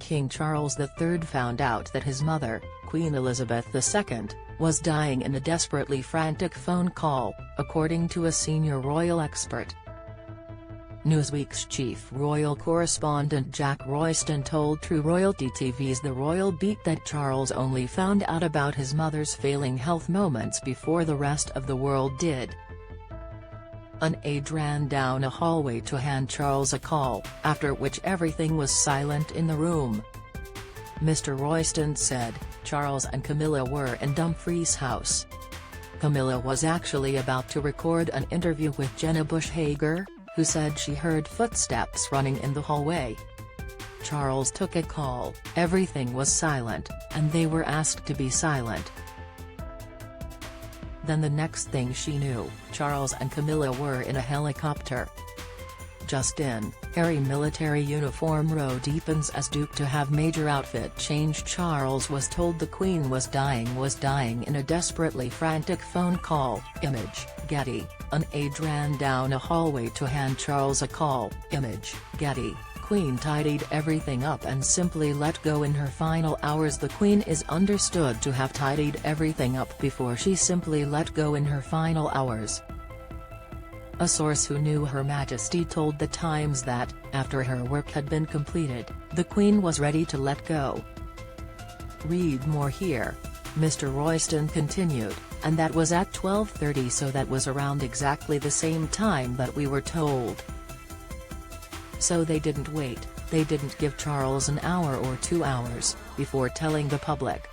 King Charles III found out that his mother, Queen Elizabeth II, was dying in a desperately frantic phone call, according to a senior royal expert. Newsweek's chief royal correspondent Jack Royston told True Royalty TV's The Royal Beat that Charles only found out about his mother's failing health moments before the rest of the world did. An aide ran down a hallway to hand Charles a call, after which everything was silent in the room. Mr. Royston said, Charles and Camilla were in Dumfries House. Camilla was actually about to record an interview with Jenna Bush Hager, who said she heard footsteps running in the hallway. Charles took a call, everything was silent, and they were asked to be silent. Then the next thing she knew, Charles and Camilla were in a helicopter. Just in, Harry military uniform row deepens as Duke to have major outfit change. Charles was told the Queen was dying in a desperately frantic phone call. Image, Getty. An aide ran down a hallway to hand Charles a call. Image, Getty. Queen tidied everything up and simply let go in her final hours. The Queen is understood to have tidied everything up before she simply let go in her final hours. A source who knew Her Majesty told The Times that, after her work had been completed, the Queen was ready to let go. Read more here. Mr. Royston continued, and that was at 12:30, so that was around exactly the same time that we were told. So they didn't wait, they didn't give Charles an hour or 2 hours, before telling the public.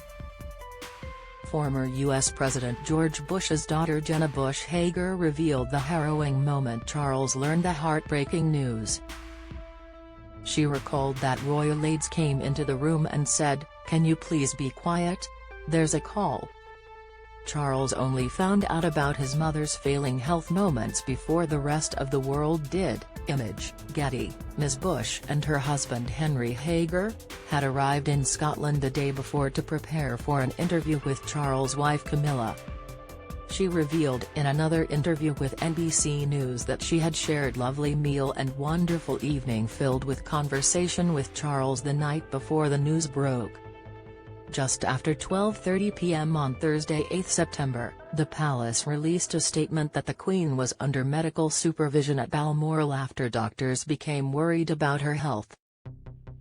Former U.S. President George Bush's daughter Jenna Bush Hager revealed the harrowing moment Charles learned the heartbreaking news. She recalled that royal aides came into the room and said, "Can you please be quiet? There's a call." Charles only found out about his mother's failing health moments before the rest of the world did. Image, Getty. Ms. Bush and her husband Henry Hager had arrived in Scotland the day before to prepare for an interview with Charles' wife Camilla. She revealed in another interview with NBC News that she had shared lovely meal and wonderful evening filled with conversation with Charles the night before the news broke. Just after 12:30 p.m. on Thursday 8 September, the palace released a statement that the Queen was under medical supervision at Balmoral after doctors became worried about her health.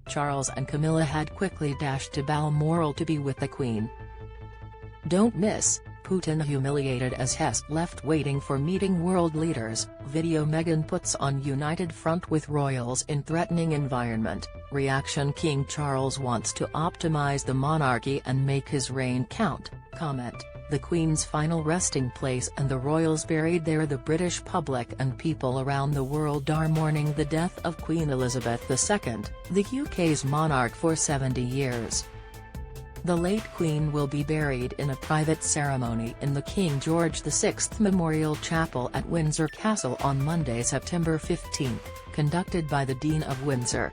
Charles and Camilla had quickly dashed to Balmoral to be with the Queen. Don't miss, Putin humiliated as Hesse left waiting for meeting world leaders. Video Meghan puts on united front with royals in threatening environment. Reaction: King Charles wants to optimize the monarchy and make his reign count. Comment: the Queen's final resting place and the royals buried there. The British public and people around the world are mourning the death of Queen Elizabeth II, the UK's monarch for 70 years. The late Queen will be buried in a private ceremony in the King George VI Memorial Chapel at Windsor Castle on Monday, September 15, conducted by the Dean of Windsor.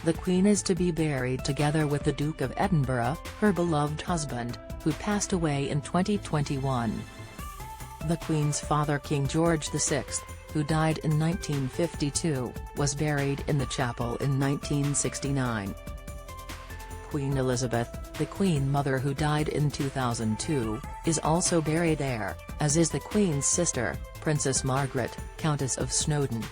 The Queen is to be buried together with the Duke of Edinburgh, her beloved husband, who passed away in 2021. The Queen's father King George VI, who died in 1952, was buried in the chapel in 1969. Queen Elizabeth, the Queen Mother who died in 2002, is also buried there, as is the Queen's sister, Princess Margaret, Countess of Snowdon.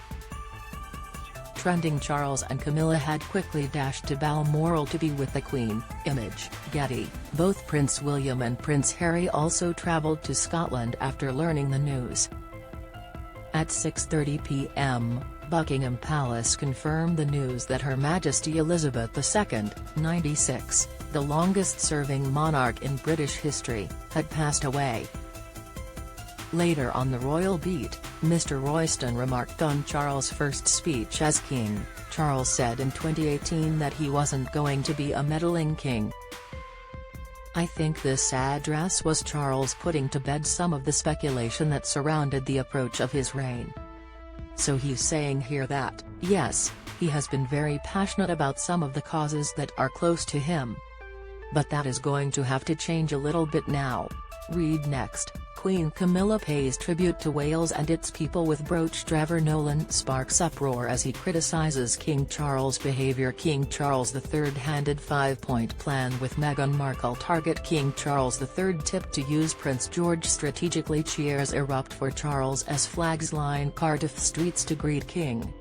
Trending: Charles and Camilla had quickly dashed to Balmoral to be with the Queen. Image, Getty. Both Prince William and Prince Harry also travelled to Scotland after learning the news. At 6:30 p.m, Buckingham Palace confirmed the news that Her Majesty Elizabeth II, 96, the longest-serving monarch in British history, had passed away. Later on the Royal Beat, Mr. Royston remarked on Charles' first speech as king. Charles said in 2018 that he wasn't going to be a meddling king. I think this address was Charles putting to bed some of the speculation that surrounded the approach of his reign. So he's saying here that, yes, he has been very passionate about some of the causes that are close to him. But that is going to have to change a little bit now. Read next. Queen Camilla pays tribute to Wales and its people with brooch. Trevor Nolan sparks uproar as he criticizes King Charles' behavior. King Charles III handed 5-point plan with Meghan Markle. Target King Charles III tipped to use Prince George strategically. Cheers erupt for Charles as flags line Cardiff streets to greet King.